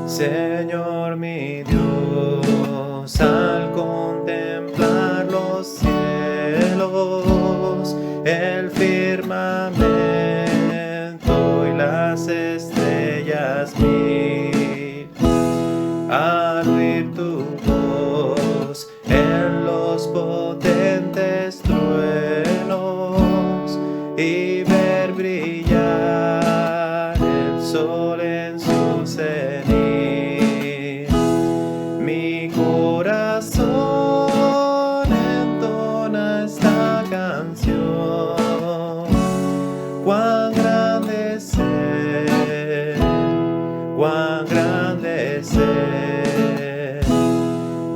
Señor mi Dios, al contemplar los cielos, el firmamento y las estrellas mil, al oír tu voz en los potentes truenos y ver brillar el sol en su cenit, mi corazón entona esta canción. Cuán grande es Él, cuán grande es Él.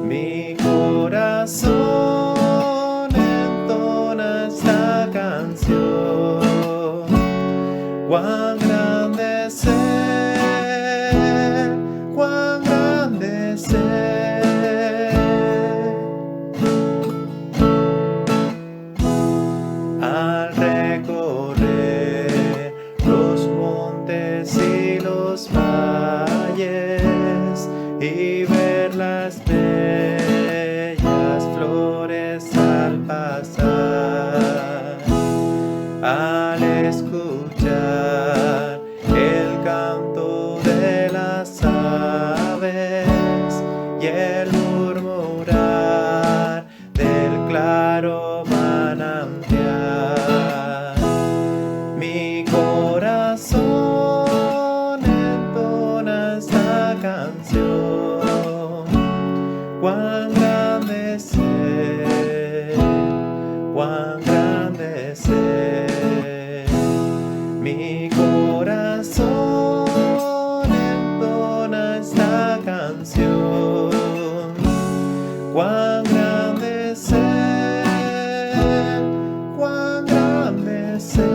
Mi corazón entona esta canción. Cuán grande es Él, cuán grande es Él. Al recorrer los montes y los valles y ver las bellas flores al pasar, al escuchar el canto de las aves y el murmurar del claro manantial, mi corazón entona esta canción. Cuán grande es Él, cuán grande es Él. Mi corazón entona esta canción. Cuán grande es Él, cuán grande es Él.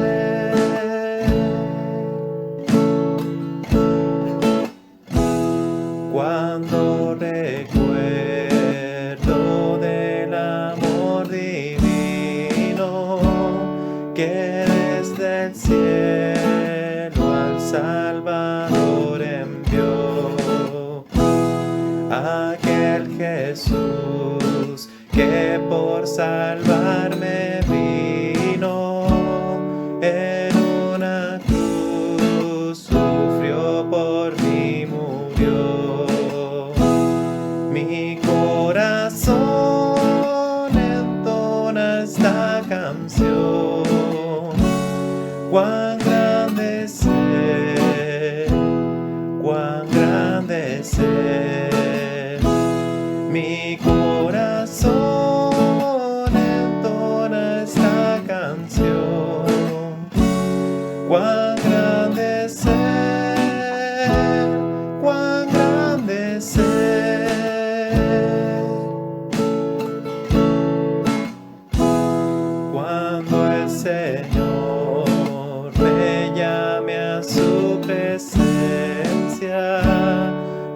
Cuando recuerdo del amor divino que desde el cielo al Salvador envió, aquel Jesús que por salvarme vino, en una cruz sufrió por mí, murió. Mi corazón entona esta canción. Cuán grande es Él, cuán grande es Él. Mi corazón entona esta canción. Cuán grande es Él, cuán grande es Él. Cuando el Señor me llame a su presencia,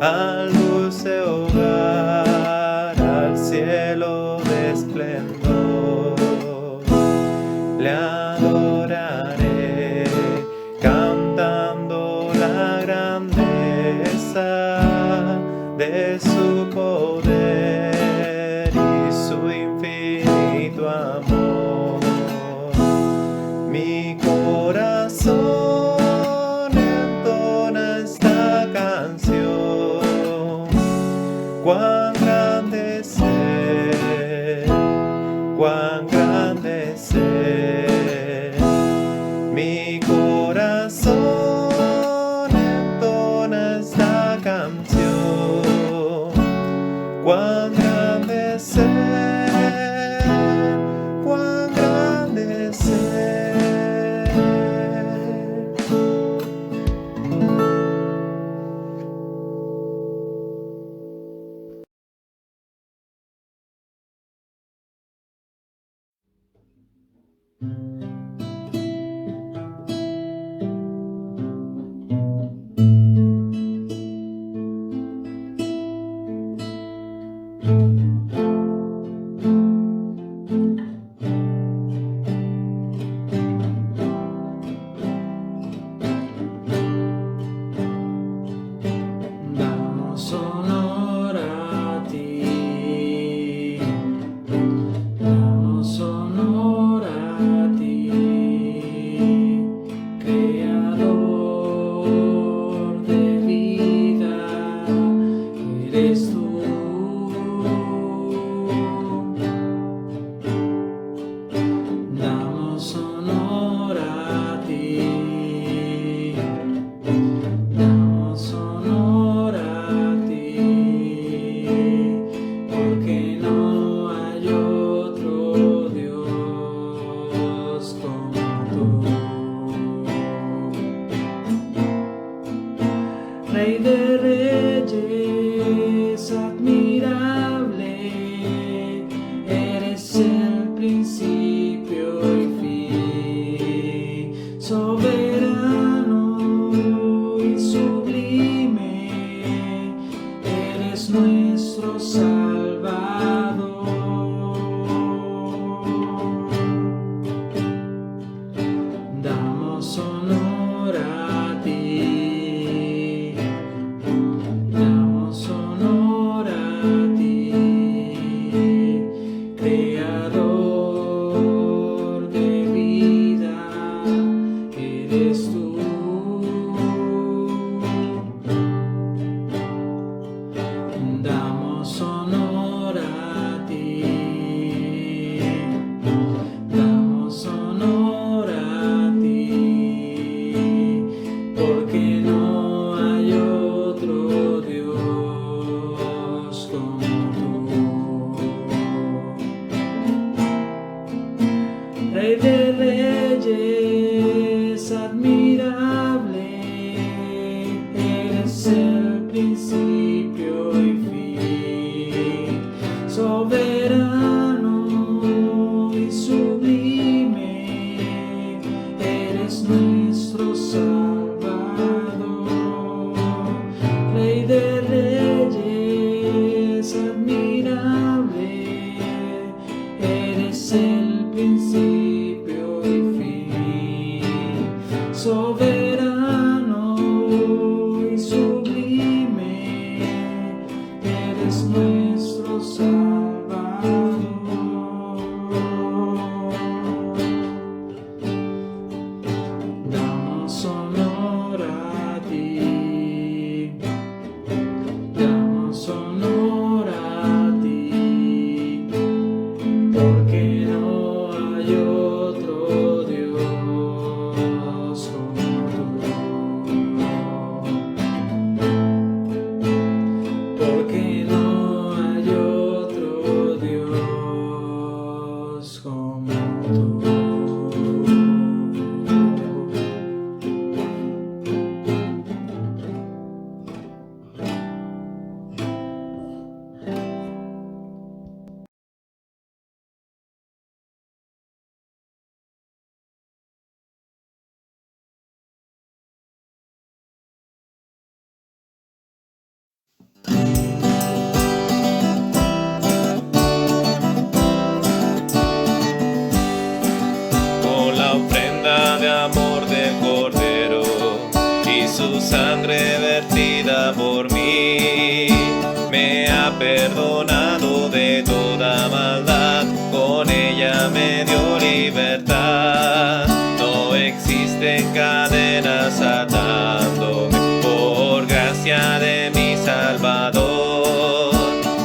al dulce hogar, al cielo desplegado, esplendor. Le adoraré cantando la grandeza de su poder y su infinito amor. Mi corazón entona esta canción. Cuán grande es Él, cuán grande es Él. Mi corazón entona esta canción. Cuán grande es Él, cuán grande es Él. Damos honor a ti, damos honor a ti, creador de vida, eres tú. Damos honor a ti, damos honor a ti, porque no hay otro Dios como tú. Rey de reyes, admirable, eres el principio y fin, soberano y sublime, eres nuestro Salvador. Damos honor a ti, damos honor a ti, creador de vida, eres tú. Damos honor a ti, damos honor a ti, porque no hay otro Dios como tú. Rey de reyes, admirable, eres el principio y fin, soberano y sublime, eres nuestro Salvador. Rey de reyes, admirable, eres el principio y fin, soberano y sublime, eres nuestro Salvador. Damos honor a ti, damos honor a ti, porque no hay otro Dios como tú. Porque no hay otro Dios como tú. su sangre vertida por mí me ha perdonado de toda maldad, con ella me dio libertad. No existen cadenas atándome, por gracia de mi Salvador.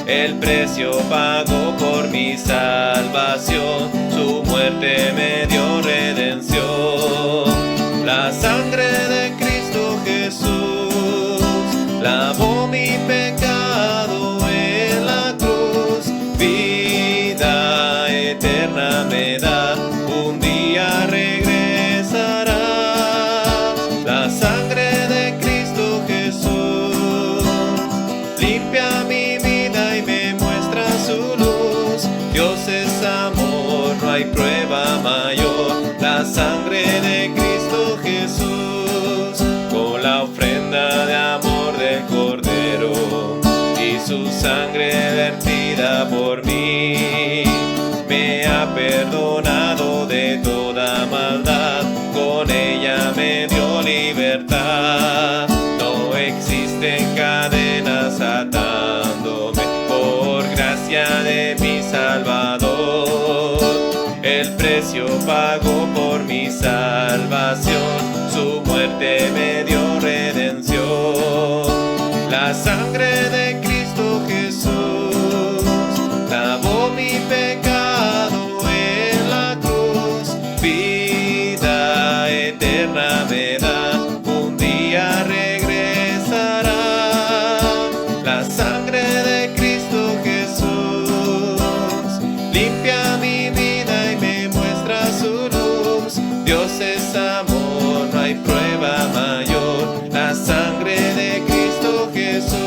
El precio pagó por mi salvación, su muerte me dio redención. La sangre de Cristo Jesús lavó mi pecado en la cruz. Vida eterna me da, un día regresará. La sangre de Cristo Jesús limpia mi vida y me muestra su luz. Dios es amor, no hay prueba mayor. La sangre de Cristo Jesús, con la ofrenda de amor del Cordero y su sangre vertida por mí, me ha perdonado de toda maldad, con ella me dio libertad. No existen cadenas atándome, por gracia de mi Salvador. El precio pagó por mi salvación, su muerte me dio redención. La sangre de Cristo Jesús lavó mi pecado en la cruz. Vida eterna me da, un día regresará. La sangre de Cristo Jesús limpia mi vida y me muestra su luz. Dios es amor, no hay prueba mayor. La sangre de Cristo Jesús.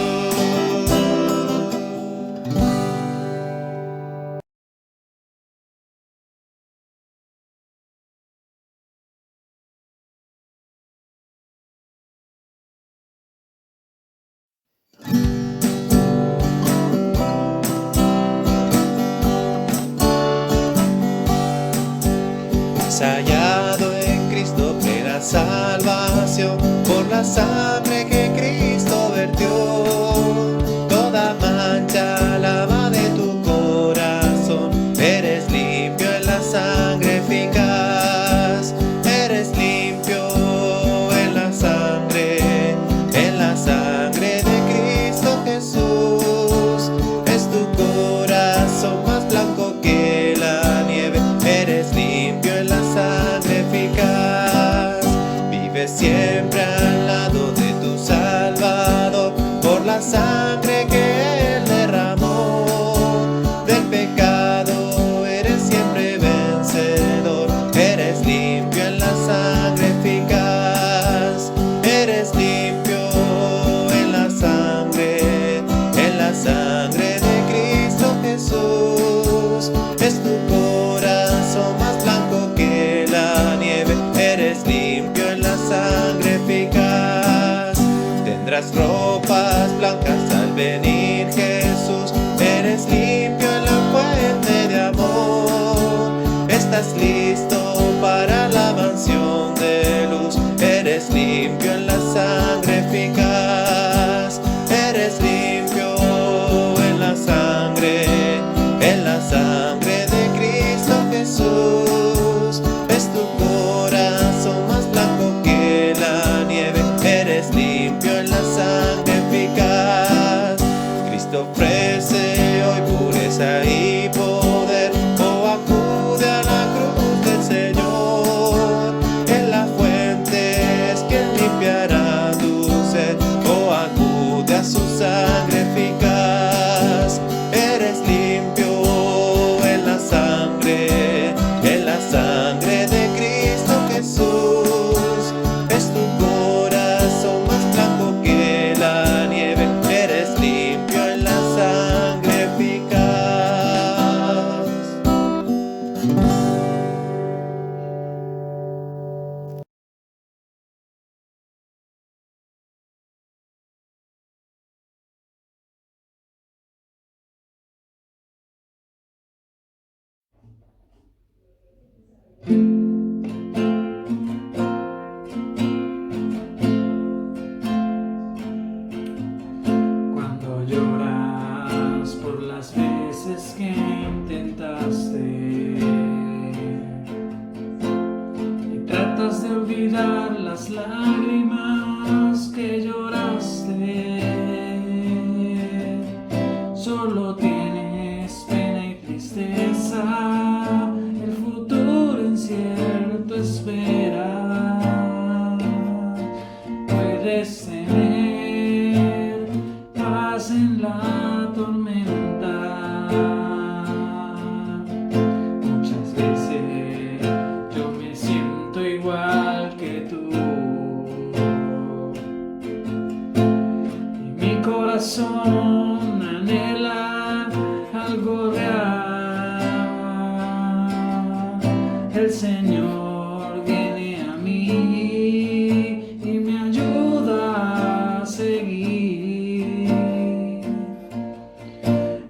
Hallado en Cristo plena salvación, por la sangre que Cristo vertió. Toda mancha lava de tu corazón, eres limpio en la sangre eficaz. Eres limpio en la sangre de Cristo Jesús. Es tu corazón más blanco que la nieve, eres limpio en la sangre eficaz. Vive siempre al lado de tu Salvador, por la sangre que Él derramó. Del pecado eres siempre vencedor, eres limpio en la sangre eficaz. Eres limpio en la sangre de Cristo Jesús. Es tu corazón más blanco que la nieve, eres limpio en la sangre eficaz. Tendrás ropas blancas al venir Jesús, eres limpio en la fuente de amor. Estás listo para la mansión de luz, eres limpio en la sangre eficaz. Eres limpio en la sangre de Cristo Jesús. Es tu corazón más blanco que la nieve, eres limpio en la sangre eficaz. Cristo ofrece hoy pureza y poder, oh acude a la cruz del Señor. En la fuente es quien limpiará tu las lágrimas que lloraste. Solo tienes pena y tristeza, el futuro incierto espera. Puedes tener paz en la tormenta. Muchas veces yo me siento igual que tú, y mi corazón anhela algo real. El Señor viene a mí y me ayuda a seguir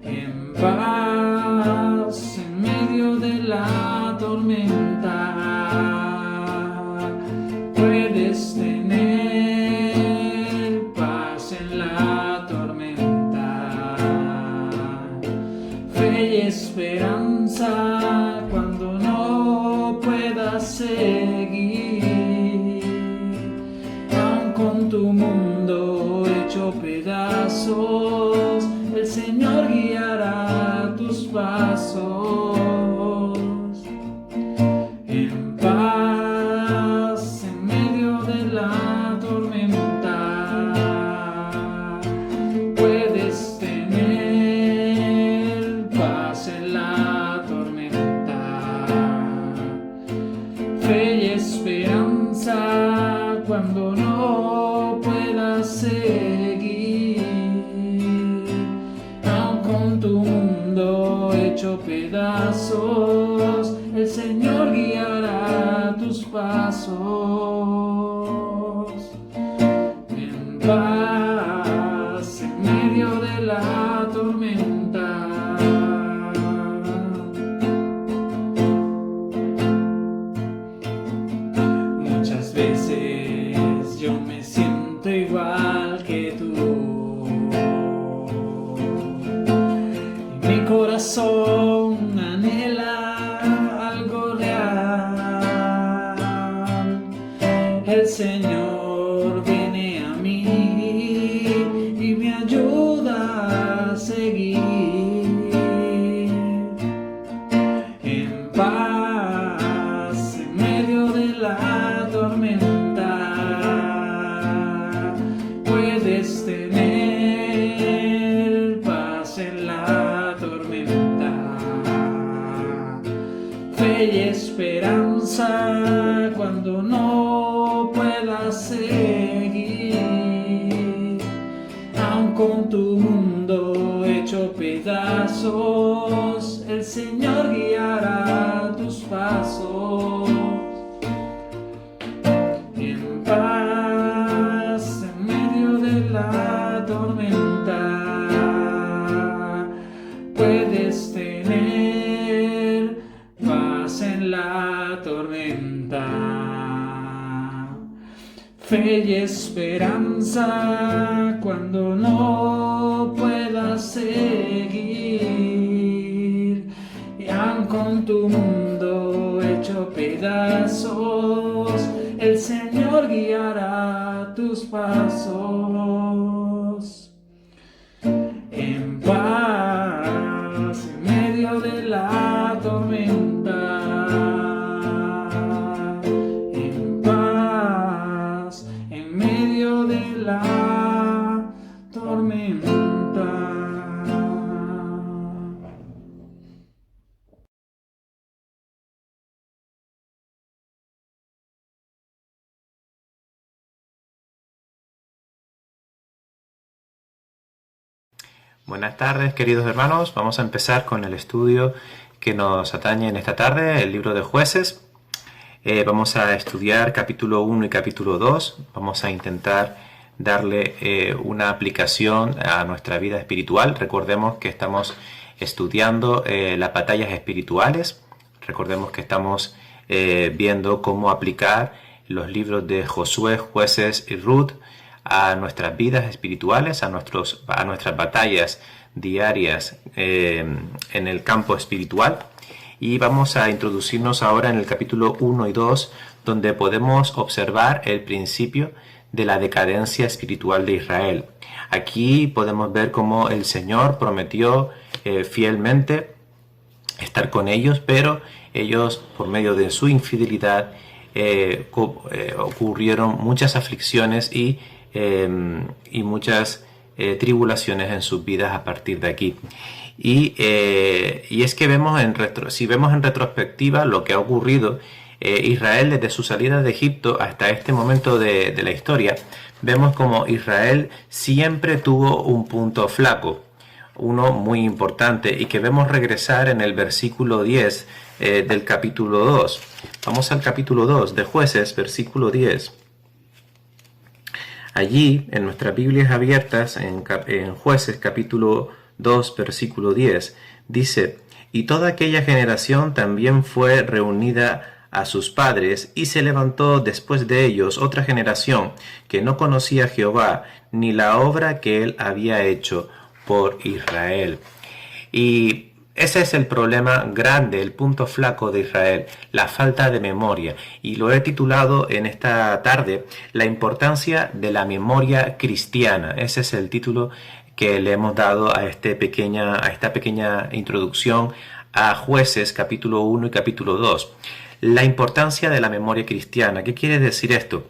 en paz en medio de la tormenta. Puedes tener paz en la tormenta, fe y esperanza cuando no puedas seguir, aun con tu mundo hecho pedazos, el Señor guiará tus pasos. En paz en medio de la tormenta, puedes tener paz en la tormenta, fe y esperanza cuando no puedas seguir, aun con tu mundo hecho pedazos, el Señor guiará tus pasos. En paz en medio de la tormenta. Muchas veces yo me siento igual que tú, y mi corazón anhela algo real. El Señor viene a mí y me ayuda a seguir en paz en medio de la tormenta. Puedes tener paz en la tormenta, fe y esperanza cuando no puedas seguir, aun con tu mundo hecho pedazos, el Señor guiará tus pasos. En paz en medio de la tormenta, puedes tener paz en la tormenta, fe y esperanza cuando no puedas seguir, y aun con tu mundo hecho pedazos, el Señor guiará tus pasos. En paz en medio de la tormenta, en paz en medio de la tormenta. Buenas tardes, queridos hermanos. Vamos a empezar con el estudio que nos atañe en esta tarde, el libro de Jueces. Vamos a estudiar capítulo 1 y capítulo 2. Vamos a intentar darle una aplicación a nuestra vida espiritual. Recordemos que estamos estudiando las batallas espirituales. Recordemos que estamos viendo cómo aplicar los libros de Josué, Jueces y Ruth a nuestras vidas espirituales, a nuestras batallas diarias en el campo espiritual. y vamos a introducirnos ahora en el capítulo 1 y 2, donde podemos observar el principio de la decadencia espiritual de Israel. Aquí podemos ver cómo el Señor prometió fielmente estar con ellos, pero ellos, por medio de su infidelidad, ocurrieron muchas aflicciones y muchas tribulaciones en sus vidas a partir de aquí. Y es que si vemos en retrospectiva lo que ha ocurrido, Israel desde su salida de Egipto hasta este momento de la historia, vemos como Israel siempre tuvo un punto flaco, uno muy importante, y que vemos regresar en el versículo 10 del capítulo 2. Vamos al capítulo 2 de Jueces, versículo 10. Allí, en nuestras Biblias abiertas, en Jueces capítulo 2, versículo 10, dice: «Y toda aquella generación también fue reunida a sus padres, y se levantó después de ellos otra generación que no conocía a Jehová, ni la obra que él había hecho por Israel». Y ese es el problema grande, el punto flaco de Israel, la falta de memoria. Y lo he titulado en esta tarde, La importancia de la memoria cristiana. Ese es el título que le hemos dado a esta pequeña introducción a Jueces capítulo 1 y capítulo 2. La importancia de la memoria cristiana. ¿Qué quiere decir esto?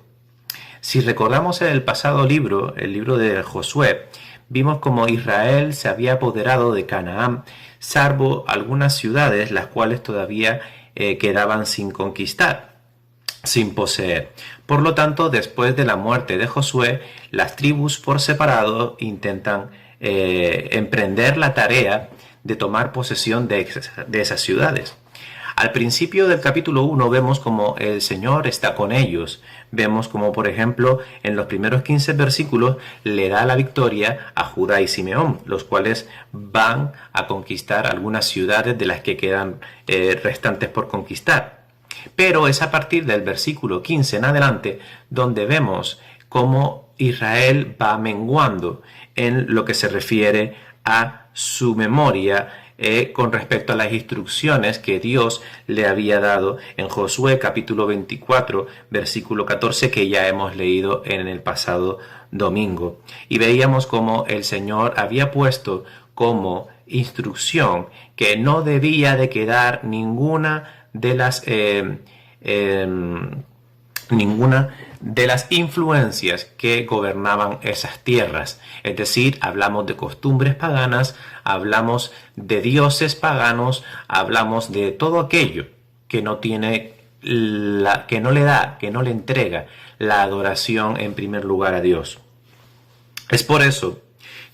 Si recordamos el pasado libro, el libro de Josué, vimos cómo Israel se había apoderado de Canaán, salvo algunas ciudades, las cuales todavía quedaban sin conquistar, sin poseer. Por lo tanto, después de la muerte de Josué, las tribus por separado intentan emprender la tarea de tomar posesión de esas ciudades. Al principio del capítulo 1 vemos como el Señor está con ellos. Vemos como, por ejemplo, en los primeros 15 versículos le da la victoria a Judá y Simeón, los cuales van a conquistar algunas ciudades de las que quedan restantes por conquistar. Pero es a partir del versículo 15 en adelante donde vemos cómo Israel va menguando en lo que se refiere a su memoria con respecto a las instrucciones que Dios le había dado en Josué capítulo 24 versículo 14, que ya hemos leído en el pasado domingo. Y veíamos cómo el Señor había puesto como instrucción que no debía de quedar ninguna de las influencias que gobernaban esas tierras. Es decir, hablamos de costumbres paganas, hablamos de dioses paganos, hablamos de todo aquello que no le entrega la adoración en primer lugar a Dios. Es por eso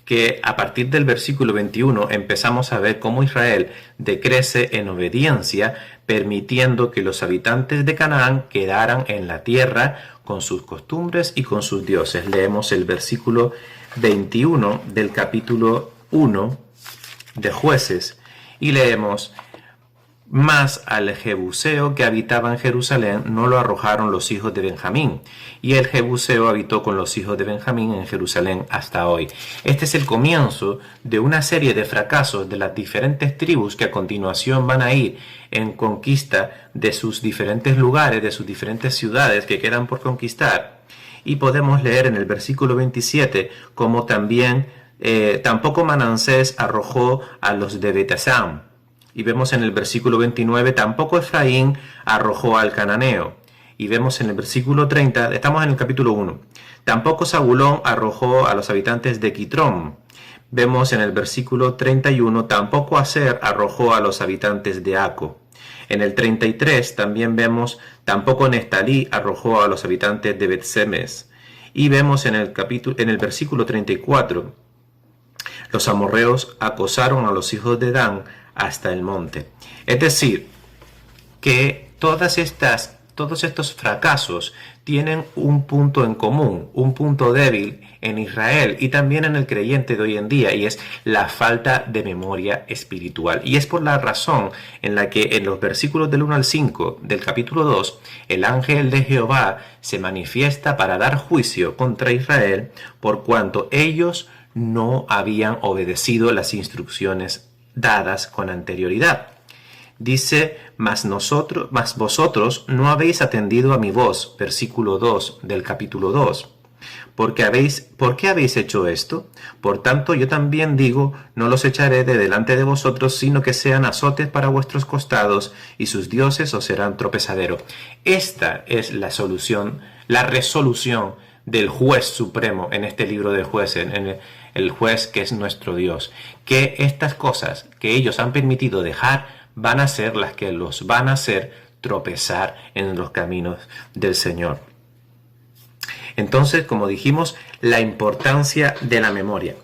que a partir del versículo 21 empezamos a ver cómo Israel decrece en obediencia, permitiendo que los habitantes de Canaán quedaran en la tierra con sus costumbres y con sus dioses. Leemos el versículo 21 del capítulo 1 de Jueces y leemos: «Mas al Jebuseo que habitaba en Jerusalén no lo arrojaron los hijos de Benjamín, y el Jebuseo habitó con los hijos de Benjamín en Jerusalén hasta hoy». Este es el comienzo de una serie de fracasos de las diferentes tribus que a continuación van a ir en conquista de sus diferentes lugares, de sus diferentes ciudades que quedan por conquistar. Y podemos leer en el versículo 27 como también tampoco Manasés arrojó a los de Betasán. Y vemos en el versículo 29, tampoco Efraín arrojó al cananeo. Y vemos en el versículo 30, estamos en el capítulo 1, tampoco Zabulón arrojó a los habitantes de Quitrón. Vemos en el versículo 31, tampoco Aser arrojó a los habitantes de Aco. En el 33 también vemos, tampoco Neftalí arrojó a los habitantes de Bet-Semes. Y vemos en el versículo 34, los amorreos acosaron a los hijos de Dan hasta el monte. Es decir, que todos estos fracasos tienen un punto en común, un punto débil en Israel y también en el creyente de hoy en día, y es la falta de memoria espiritual. Y es por la razón en la que en los versículos del 1 al 5 del capítulo 2, el ángel de Jehová se manifiesta para dar juicio contra Israel por cuanto ellos no habían obedecido las instrucciones dadas con anterioridad. Dice, mas vosotros no habéis atendido a mi voz, versículo 2 del capítulo 2. ¿Por qué habéis hecho esto? Por tanto, yo también digo, no los echaré de delante de vosotros, sino que sean azotes para vuestros costados, y sus dioses os serán tropezadero. Esta es la solución, la resolución del juez supremo en este libro de jueces, en el juez que es nuestro Dios. Que estas cosas que ellos han permitido dejar van a ser las que los van a hacer tropezar en los caminos del Señor. Entonces, como dijimos, la importancia de la memoria.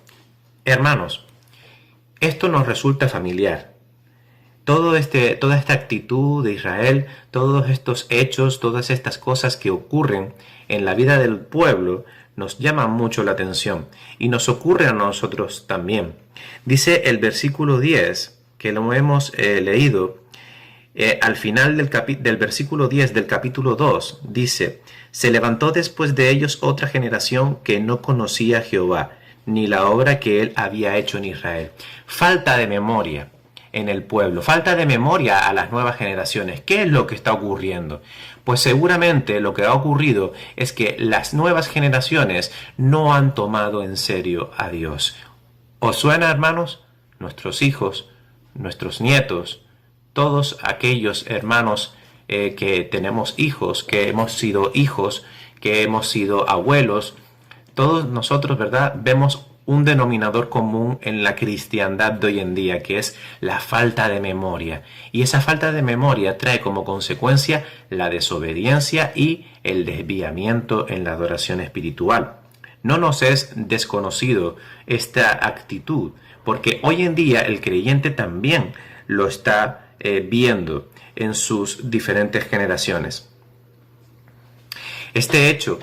Hermanos, esto nos resulta familiar. Toda esta actitud de Israel, todos estos hechos, todas estas cosas que ocurren en la vida del pueblo, nos llaman mucho la atención y nos ocurre a nosotros también. Dice el versículo 10, que lo hemos leído, al final del versículo 10 del capítulo 2, dice, se levantó después de ellos otra generación que no conocía a Jehová, ni la obra que él había hecho en Israel. Falta de memoria en el pueblo, falta de memoria a las nuevas generaciones. ¿Qué es lo que está ocurriendo? Pues seguramente lo que ha ocurrido es que las nuevas generaciones no han tomado en serio a Dios. ¿Os suena, hermanos? Nuestros hijos, nuestros nietos, todos aquellos hermanos que tenemos hijos, que hemos sido hijos, que hemos sido abuelos, todos nosotros, ¿verdad?, vemos un denominador común en la cristiandad de hoy en día, que es la falta de memoria. Y esa falta de memoria trae como consecuencia la desobediencia y el desviamiento en la adoración espiritual. No nos es desconocido esta actitud, porque hoy en día el creyente también lo está viendo en sus diferentes generaciones. Este hecho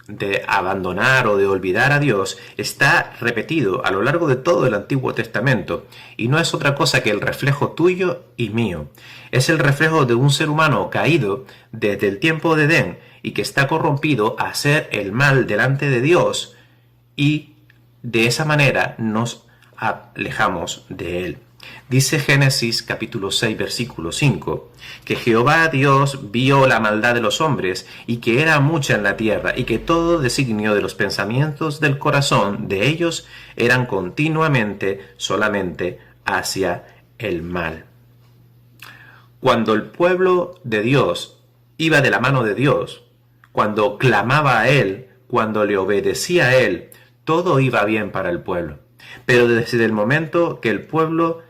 de abandonar o de olvidar a Dios está repetido a lo largo de todo el Antiguo Testamento y no es otra cosa que el reflejo tuyo y mío. Es el reflejo de un ser humano caído desde el tiempo de Edén y que está corrompido a hacer el mal delante de Dios, y de esa manera nos alejamos de Él. Dice Génesis capítulo 6 versículo 5 que Jehová Dios vio la maldad de los hombres y que era mucha en la tierra y que todo designio de los pensamientos del corazón de ellos eran continuamente solamente hacia el mal. Cuando el pueblo de Dios iba de la mano de Dios, cuando clamaba a Él, cuando le obedecía a Él, todo iba bien para el pueblo. Pero desde el momento que el pueblo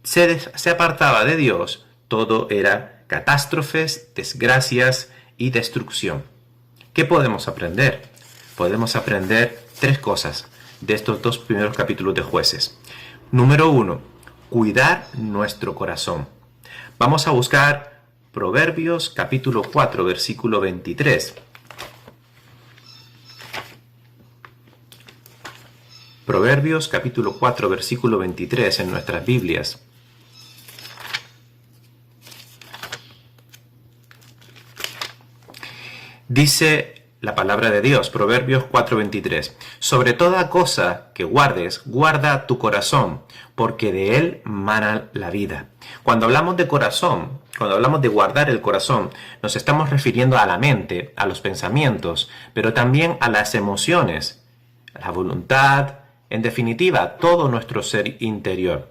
se apartaba de Dios, todo era catástrofes, desgracias y destrucción. ¿Qué podemos aprender? Podemos aprender 3 cosas de estos 2 primeros capítulos de Jueces. Número 1, cuidar nuestro corazón. Vamos a buscar Proverbios capítulo 4 versículo 23. Proverbios capítulo 4 versículo 23 en nuestras Biblias. Dice la palabra de Dios, Proverbios 4:23, sobre toda cosa que guardes, guarda tu corazón, porque de él mana la vida. Cuando hablamos de corazón, cuando hablamos de guardar el corazón, nos estamos refiriendo a la mente, a los pensamientos, pero también a las emociones, a la voluntad, en definitiva, todo nuestro ser interior.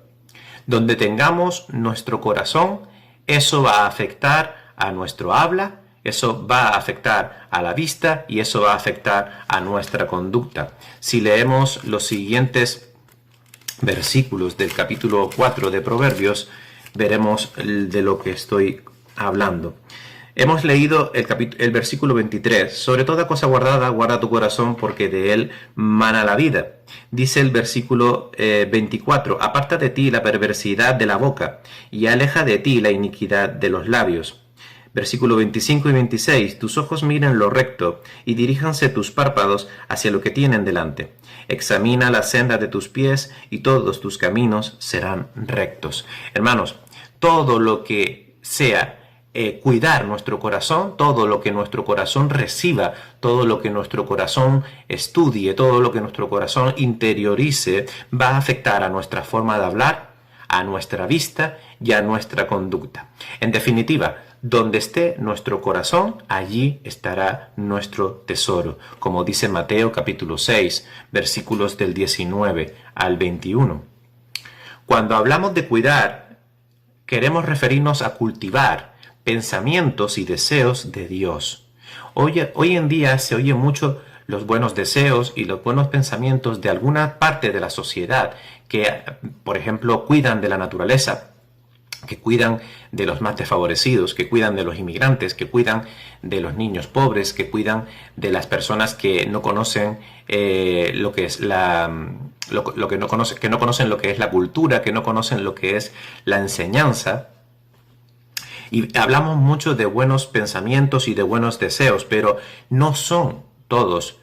Donde tengamos nuestro corazón, eso va a afectar a nuestro habla, eso va a afectar a la vista y eso va a afectar a nuestra conducta. Si leemos los siguientes versículos del capítulo 4 de Proverbios, veremos de lo que estoy hablando. Hemos leído el versículo 23. Sobre toda cosa guardada, guarda tu corazón, porque de él mana la vida. Dice el versículo 24. Aparta de ti la perversidad de la boca, y aleja de ti la iniquidad de los labios. Versículo 25 y 26. Tus ojos miren lo recto, y diríjanse tus párpados hacia lo que tienen delante. Examina la senda de tus pies, y todos tus caminos serán rectos. Hermanos, todo lo que sea cuidar nuestro corazón, todo lo que nuestro corazón reciba, todo lo que nuestro corazón estudie, todo lo que nuestro corazón interiorice, va a afectar a nuestra forma de hablar, a nuestra vista y a nuestra conducta. En definitiva, donde esté nuestro corazón, allí estará nuestro tesoro, como dice Mateo capítulo 6, versículos del 19 al 21. Cuando hablamos de cuidar, queremos referirnos a cultivar pensamientos y deseos de Dios. Hoy en día se oye mucho los buenos deseos y los buenos pensamientos de alguna parte de la sociedad que, por ejemplo, cuidan de la naturaleza, que cuidan de los más desfavorecidos, que cuidan de los inmigrantes, que cuidan de los niños pobres, que cuidan de las personas que no conocen lo que es que no conocen lo que es la cultura, que no conocen lo que es la enseñanza. Y hablamos mucho de buenos pensamientos y de buenos deseos, pero no son todos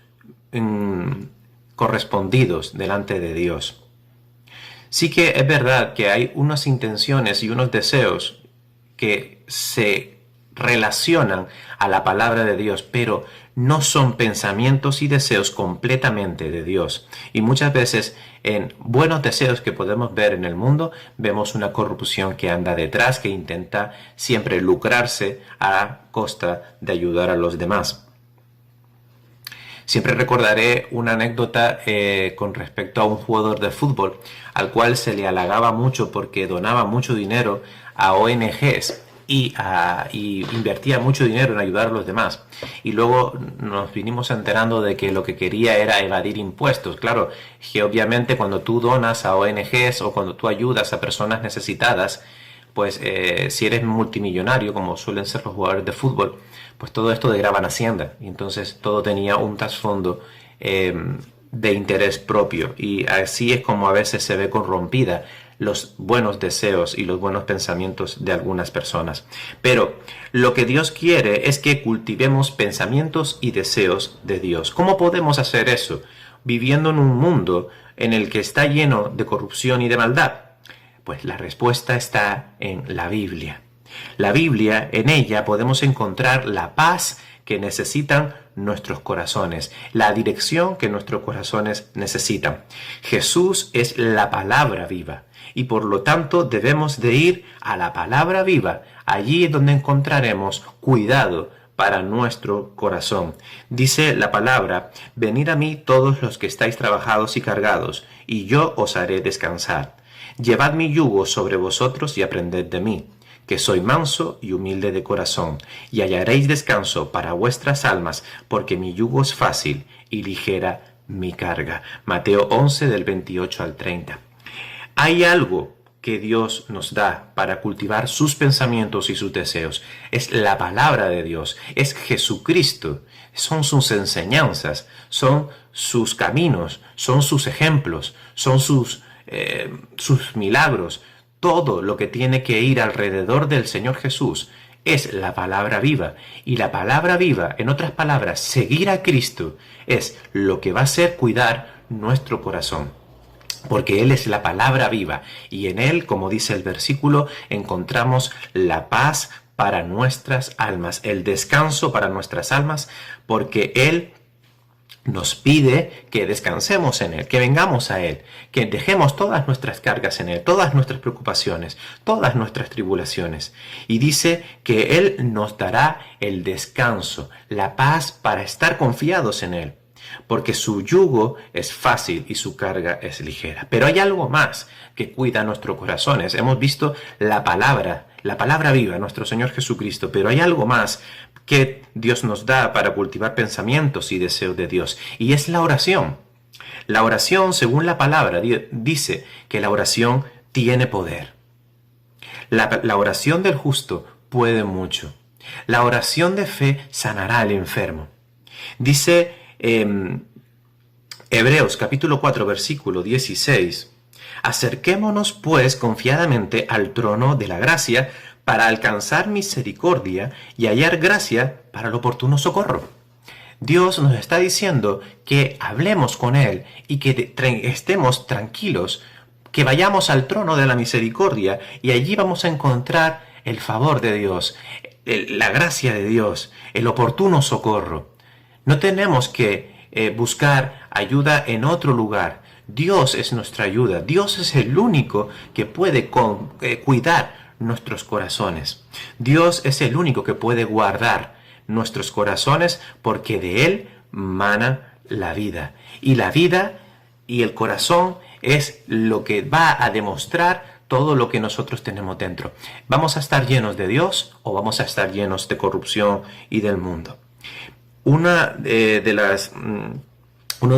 correspondidos delante de Dios. Sí que es verdad que hay unas intenciones y unos deseos que se relacionan a la palabra de Dios, pero no son pensamientos y deseos completamente de Dios. Y muchas veces en buenos deseos que podemos ver en el mundo, vemos una corrupción que anda detrás, que intenta siempre lucrarse a costa de ayudar a los demás. Siempre recordaré una anécdota con respecto a un jugador de fútbol al cual se le halagaba mucho porque donaba mucho dinero a ONGs y invertía mucho dinero en ayudar a los demás. Y luego nos vinimos enterando de que lo que quería era evadir impuestos. Claro, que obviamente cuando tú donas a ONGs o cuando tú ayudas a personas necesitadas, pues si eres multimillonario, como suelen ser los jugadores de fútbol, pues todo esto degrava en Hacienda. Y entonces todo tenía un trasfondo de interés propio. Y así es como a veces se ve corrompida los buenos deseos y los buenos pensamientos de algunas personas. Pero lo que Dios quiere es que cultivemos pensamientos y deseos de Dios. ¿Cómo podemos hacer eso? Viviendo en un mundo en el que está lleno de corrupción y de maldad. Pues la respuesta está en la Biblia. La Biblia, en ella podemos encontrar la paz que necesitan nuestros corazones, la dirección que nuestros corazones necesitan. Jesús es la palabra viva y por lo tanto debemos de ir a la palabra viva. Allí es donde encontraremos cuidado para nuestro corazón. Dice la palabra: venid a mí todos los que estáis trabajados y cargados, y yo os haré descansar. Llevad mi yugo sobre vosotros y aprended de mí, que soy manso y humilde de corazón, y hallaréis descanso para vuestras almas, porque mi yugo es fácil y ligera mi carga. Mateo 11 del 28 al 30. Hay algo que Dios nos da para cultivar sus pensamientos y sus deseos. Es la palabra de Dios, es Jesucristo, son sus enseñanzas, son sus caminos, son sus ejemplos, son sus milagros. Todo lo que tiene que ir alrededor del Señor Jesús es la palabra viva. Y la palabra viva, en otras palabras, seguir a Cristo, es lo que va a hacer cuidar nuestro corazón. Porque Él es la palabra viva y en Él, como dice el versículo, encontramos la paz para nuestras almas, el descanso para nuestras almas, porque Él nos pide que descansemos en Él, que vengamos a Él, que dejemos todas nuestras cargas en Él, todas nuestras preocupaciones, todas nuestras tribulaciones. Y dice que Él nos dará el descanso, la paz para estar confiados en Él, porque su yugo es fácil y su carga es ligera. Pero hay algo más que cuida nuestros corazones. Hemos visto la palabra viva, nuestro Señor Jesucristo, pero hay algo más que Dios nos da para cultivar pensamientos y deseos de Dios, y es la oración. La oración, según la palabra, dice que la oración tiene poder. La oración del justo puede mucho. La oración de fe sanará al enfermo. Dice Hebreos capítulo 4 versículo 16: acerquémonos pues confiadamente al trono de la gracia para alcanzar misericordia y hallar gracia para el oportuno socorro. Dios nos está diciendo que hablemos con Él y que estemos tranquilos, que vayamos al trono de la misericordia y allí vamos a encontrar el favor de Dios, la gracia de Dios, el oportuno socorro. No tenemos que buscar ayuda en otro lugar. Dios es nuestra ayuda. Dios es el único que puede cuidar nuestros corazones. Dios es el único que puede guardar nuestros corazones porque de Él mana la vida. Y la vida y el corazón es lo que va a demostrar todo lo que nosotros tenemos dentro. ¿Vamos a estar llenos de Dios o vamos a estar llenos de corrupción y del mundo? Uno de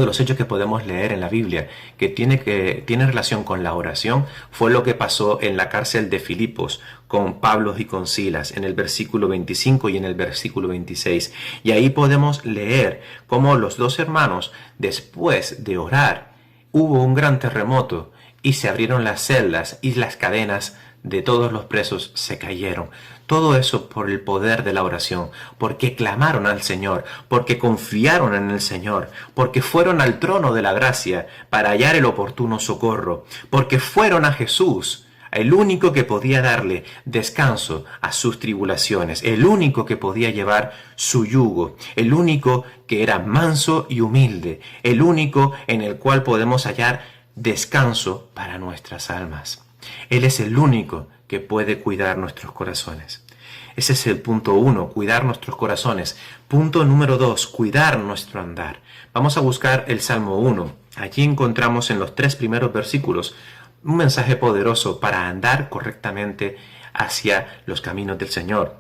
los hechos que podemos leer en la Biblia que tiene relación con la oración fue lo que pasó en la cárcel de Filipos con Pablo y con Silas en el versículo 25 y en el versículo 26. Y ahí podemos leer cómo los dos hermanos, después de orar, hubo un gran terremoto y se abrieron las celdas y las cadenas de todos los presos se cayeron. Todo eso por el poder de la oración, porque clamaron al Señor, porque confiaron en el Señor, porque fueron al trono de la gracia para hallar el oportuno socorro, porque fueron a Jesús, el único que podía darle descanso a sus tribulaciones, el único que podía llevar su yugo, el único que era manso y humilde, el único en el cual podemos hallar descanso para nuestras almas. Él es el único que puede cuidar nuestros corazones. Ese es el punto 1, cuidar nuestros corazones. Punto número 2, cuidar nuestro andar. Vamos a buscar el Salmo 1. Allí encontramos en los 3 primeros versículos un mensaje poderoso para andar correctamente hacia los caminos del Señor.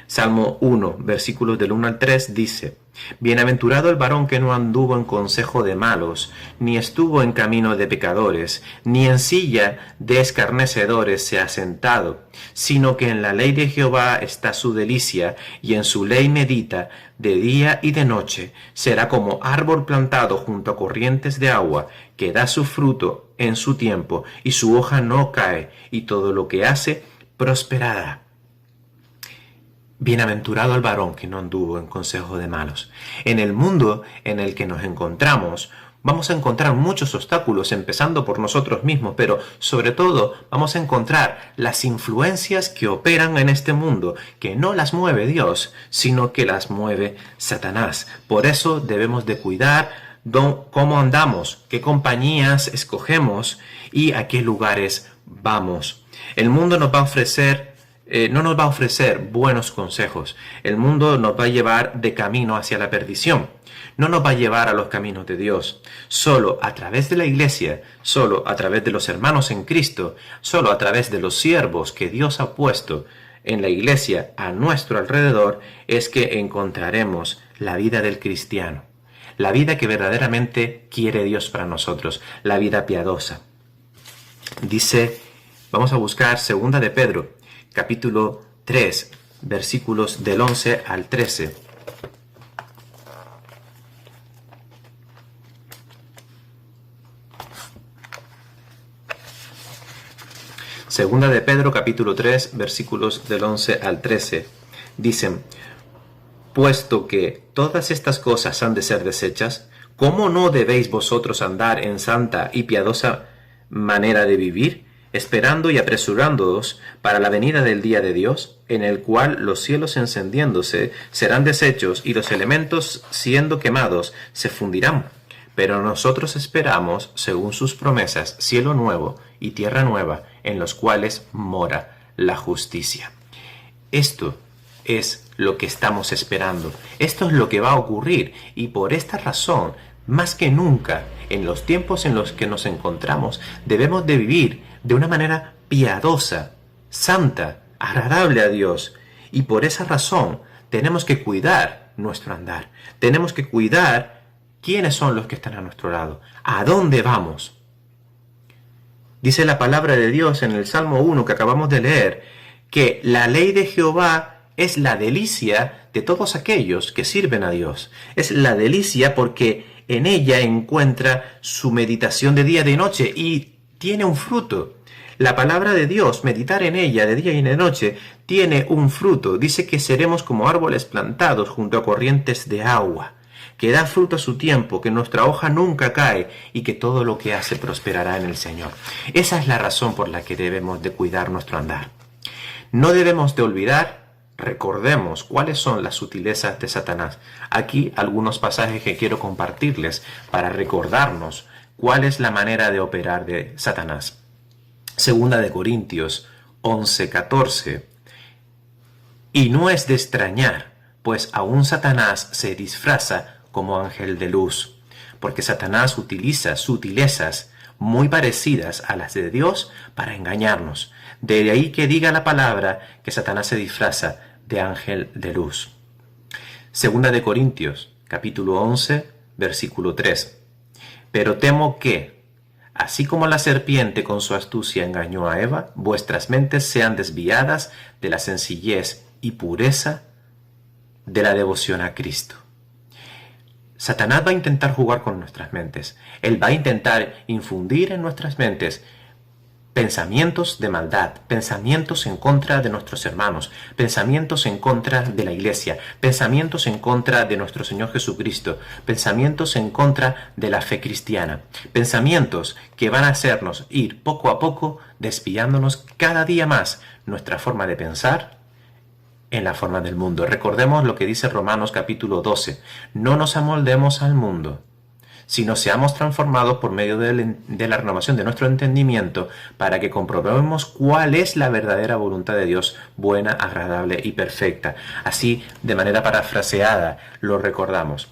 Salmo 1, versículos del 1 al 3 dice: Bienaventurado el varón que no anduvo en consejo de malos, ni estuvo en camino de pecadores, ni en silla de escarnecedores se ha sentado, sino que en la ley de Jehová está su delicia, y en su ley medita de día y de noche. Será como árbol plantado junto a corrientes de agua, que da su fruto en su tiempo, y su hoja no cae, y todo lo que hace prosperará. Bienaventurado el varón que no anduvo en consejo de malos. En el mundo en el que nos encontramos, vamos a encontrar muchos obstáculos, empezando por nosotros mismos, pero sobre todo vamos a encontrar las influencias que operan en este mundo, que no las mueve Dios, sino que las mueve Satanás. Por eso debemos de cuidar cómo andamos, qué compañías escogemos y a qué lugares vamos. El mundo nos va a ofrecer no nos va a ofrecer buenos consejos. El mundo nos va a llevar de camino hacia la perdición. No nos va a llevar a los caminos de Dios. Solo a través de la iglesia, solo a través de los hermanos en Cristo, solo a través de los siervos que Dios ha puesto en la iglesia a nuestro alrededor, es que encontraremos la vida del cristiano. La vida que verdaderamente quiere Dios para nosotros. La vida piadosa. Dice, vamos a buscar 2 de Pedro, capítulo 3, versículos del 11 al 13. Segunda de Pedro, capítulo 3, versículos del 11 al 13. Dicen: Puesto que todas estas cosas han de ser deshechas, ¿cómo no debéis vosotros andar en santa y piadosa manera de vivir, esperando y apresurándoos para la venida del día de Dios, en el cual los cielos encendiéndose serán deshechos y los elementos siendo quemados se fundirán? Pero nosotros esperamos, según sus promesas, cielo nuevo y tierra nueva, en los cuales mora la justicia. Esto es lo que estamos esperando. Esto es lo que va a ocurrir, y por esta razón, más que nunca, en los tiempos en los que nos encontramos, debemos de vivir de una manera piadosa, santa, agradable a Dios. Y por esa razón tenemos que cuidar nuestro andar. Tenemos que cuidar quiénes son los que están a nuestro lado, a dónde vamos. Dice la palabra de Dios en el Salmo 1 que acabamos de leer, que la ley de Jehová es la delicia de todos aquellos que sirven a Dios. Es la delicia porque en ella encuentra su meditación de día y de noche y tiene un fruto. La palabra de Dios, meditar en ella de día y de noche, tiene un fruto. Dice que seremos como árboles plantados junto a corrientes de agua, que da fruto a su tiempo, que nuestra hoja nunca cae y que todo lo que hace prosperará en el Señor. Esa es la razón por la que debemos de cuidar nuestro andar. No debemos de olvidar, recordemos cuáles son las sutilezas de Satanás. Aquí algunos pasajes que quiero compartirles para recordarnos ¿Cuál es la manera de operar de Satanás? Segunda de Corintios 11:14. Y no es de extrañar, pues aún Satanás se disfraza como ángel de luz, porque Satanás utiliza sutilezas muy parecidas a las de Dios para engañarnos. De ahí que diga la palabra que Satanás se disfraza de ángel de luz. Segunda de Corintios, capítulo 11, versículo 3. Pero temo que, así como la serpiente con su astucia engañó a Eva, vuestras mentes sean desviadas de la sencillez y pureza de la devoción a Cristo. Satanás va a intentar jugar con nuestras mentes. Él va a intentar infundir en nuestras mentes pensamientos de maldad, pensamientos en contra de nuestros hermanos, pensamientos en contra de la iglesia, pensamientos en contra de nuestro Señor Jesucristo, pensamientos en contra de la fe cristiana, pensamientos que van a hacernos ir poco a poco desviándonos cada día más nuestra forma de pensar en la forma del mundo. Recordemos lo que dice Romanos capítulo 12. No nos amoldemos al mundo, sino seamos transformados por medio de la renovación de nuestro entendimiento, para que comprobemos cuál es la verdadera voluntad de Dios, buena, agradable y perfecta. Así, de manera parafraseada, lo recordamos.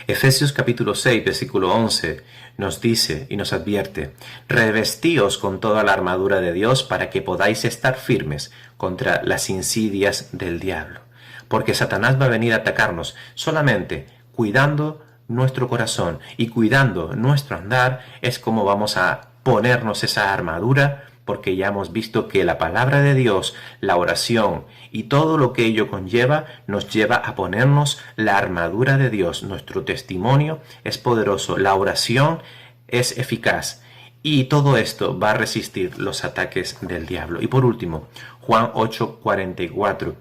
Efesios capítulo 6, versículo 11, nos dice y nos advierte: revestíos con toda la armadura de Dios para que podáis estar firmes contra las insidias del diablo. Porque Satanás va a venir a atacarnos solamente cuidando nuestro corazón y cuidando nuestro andar. Es como vamos a ponernos esa armadura, porque ya hemos visto que la palabra de Dios, la oración y todo lo que ello conlleva, nos lleva a ponernos la armadura de Dios. Nuestro testimonio es poderoso, la oración es eficaz, y todo esto va a resistir los ataques del diablo. Y por último, Juan 8:44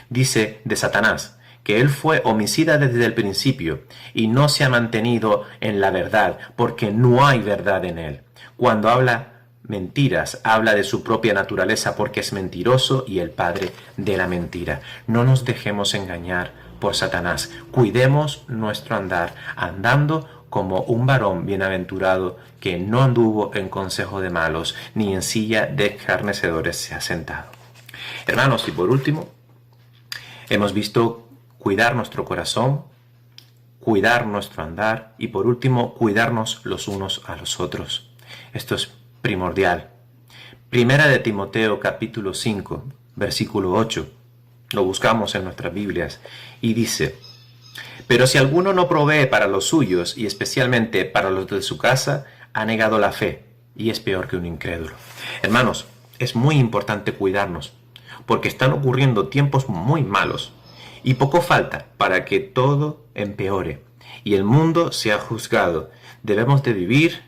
dice de Satanás que él fue homicida desde el principio y no se ha mantenido en la verdad, porque no hay verdad en él. Cuando habla mentiras, habla de su propia naturaleza, porque es mentiroso y el padre de la mentira. No nos dejemos engañar por Satanás. Cuidemos nuestro andar, andando como un varón bienaventurado que no anduvo en consejo de malos, ni en silla de escarnecedores se ha sentado. Hermanos, y por último, hemos visto cuidar nuestro corazón, cuidar nuestro andar y por último, cuidarnos los unos a los otros. Esto es primordial. Primera de Timoteo capítulo 5, versículo 8. Lo buscamos en nuestras Biblias y dice: pero si alguno no provee para los suyos y especialmente para los de su casa, ha negado la fe y es peor que un incrédulo. Hermanos, es muy importante cuidarnos, porque están ocurriendo tiempos muy malos y poco falta para que todo empeore y el mundo sea juzgado. Debemos de vivir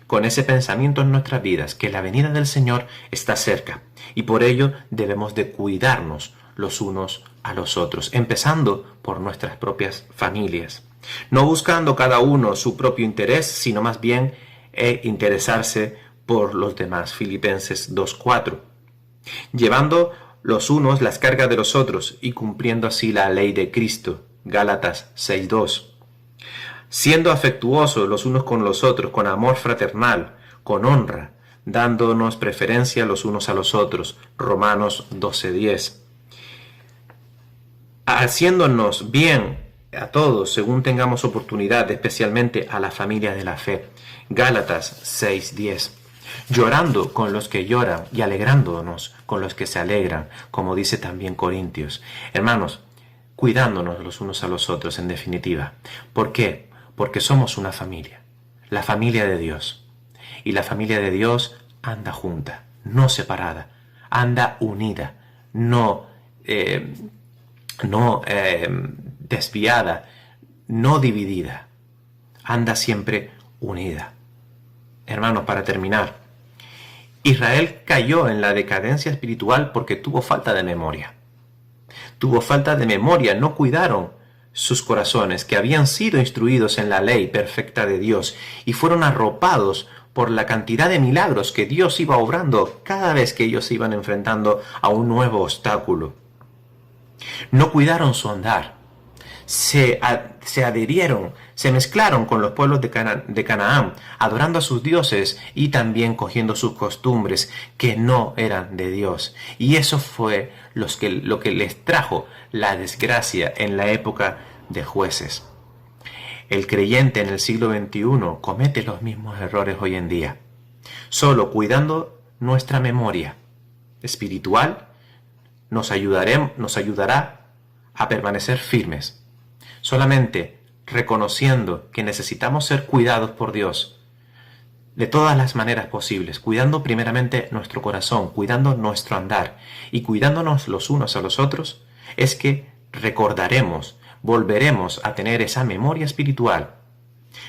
con ese pensamiento en nuestras vidas, que la venida del Señor está cerca, y por ello debemos de cuidarnos los unos a los otros, empezando por nuestras propias familias, no buscando cada uno su propio interés, sino más bien interesarse por los demás. Filipenses 2:4. Llevando los unos las cargas de los otros y cumpliendo así la ley de Cristo. Gálatas 6:2. Siendo afectuosos los unos con los otros, con amor fraternal, con honra, dándonos preferencia los unos a los otros. Romanos 12:10. Haciéndonos bien a todos según tengamos oportunidad, especialmente a la familia de la fe. Gálatas 6:10. Llorando con los que lloran y alegrándonos con los que se alegran, como dice también Corintios. Hermanos, cuidándonos los unos a los otros, en definitiva. ¿Por qué? Porque somos una familia, la familia de Dios. Y la familia de Dios anda junta, no separada, anda unida, no desviada, no dividida, anda siempre unida. Hermanos, para terminar, Israel cayó en la decadencia espiritual porque tuvo falta de memoria. Tuvo falta de memoria, no cuidaron sus corazones, que habían sido instruidos en la ley perfecta de Dios, y fueron arropados por la cantidad de milagros que Dios iba obrando cada vez que ellos se iban enfrentando a un nuevo obstáculo. No cuidaron su andar, se adherieron, se mezclaron con los pueblos de Canaán, adorando a sus dioses y también cogiendo sus costumbres que no eran de Dios. Y eso fue lo que les trajo la desgracia en la época de Jueces. El creyente en el siglo XXI comete los mismos errores hoy en día. Solo cuidando nuestra memoria espiritual nos ayudará a permanecer firmes. Solamente reconociendo que necesitamos ser cuidados por Dios de todas las maneras posibles, cuidando primeramente nuestro corazón, cuidando nuestro andar y cuidándonos los unos a los otros, es que recordaremos, volveremos a tener esa memoria espiritual,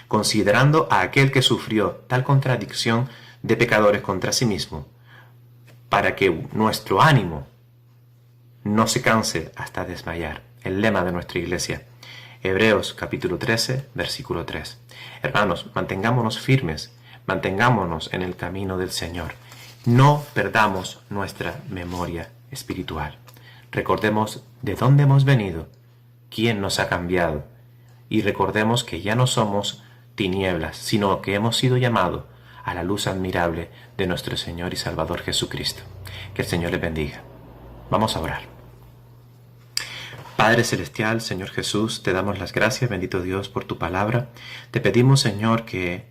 considerando a aquel que sufrió tal contradicción de pecadores contra sí mismo, para que nuestro ánimo no se canse hasta desmayar. El lema de nuestra iglesia. Hebreos capítulo 13, versículo 3. Hermanos, mantengámonos firmes, mantengámonos en el camino del Señor. No perdamos nuestra memoria espiritual. Recordemos de dónde hemos venido, quién nos ha cambiado, y recordemos que ya no somos tinieblas, sino que hemos sido llamados a la luz admirable de nuestro Señor y Salvador Jesucristo. Que el Señor les bendiga. Vamos a orar. Padre Celestial, Señor Jesús, te damos las gracias, bendito Dios, por tu palabra. Te pedimos, Señor, que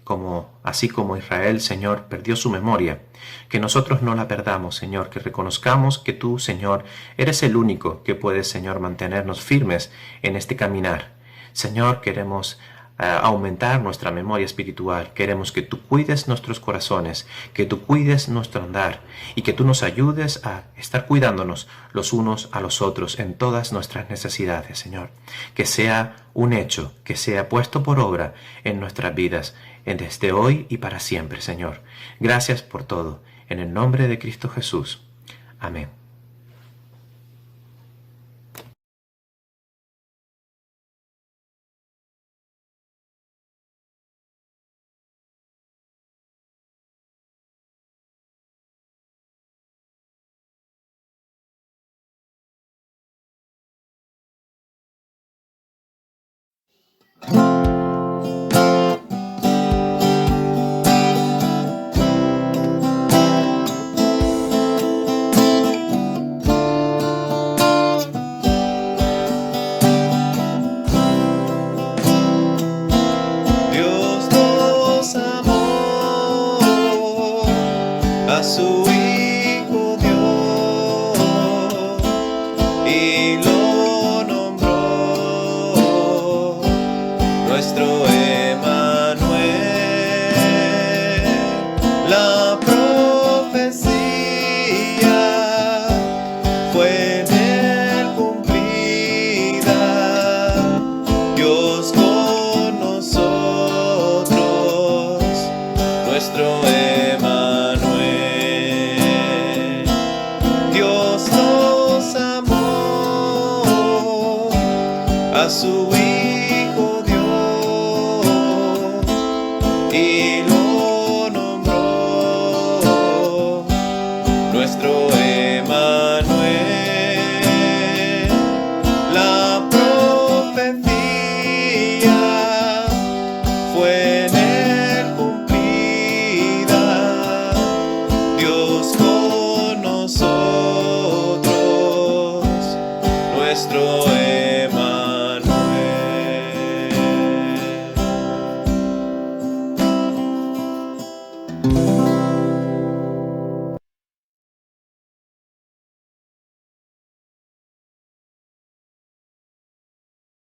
así como Israel, Señor, perdió su memoria, que nosotros no la perdamos, Señor, que reconozcamos que tú, Señor, eres el único que puedes, Señor, mantenernos firmes en este caminar. Señor, queremos aumentar nuestra memoria espiritual. Queremos que tú cuides nuestros corazones, que tú cuides nuestro andar y que tú nos ayudes a estar cuidándonos los unos a los otros en todas nuestras necesidades, Señor. Que sea un hecho, que sea puesto por obra en nuestras vidas, desde hoy y para siempre, Señor. Gracias por todo. En el nombre de Cristo Jesús. Amén. Dios nos amó, a su Hijo dio y lo nombró nuestro Emmanuel. La profecía fue en él cumplida. Dios con nosotros, nuestro Emmanuel. Dios nos amó, a su Hijo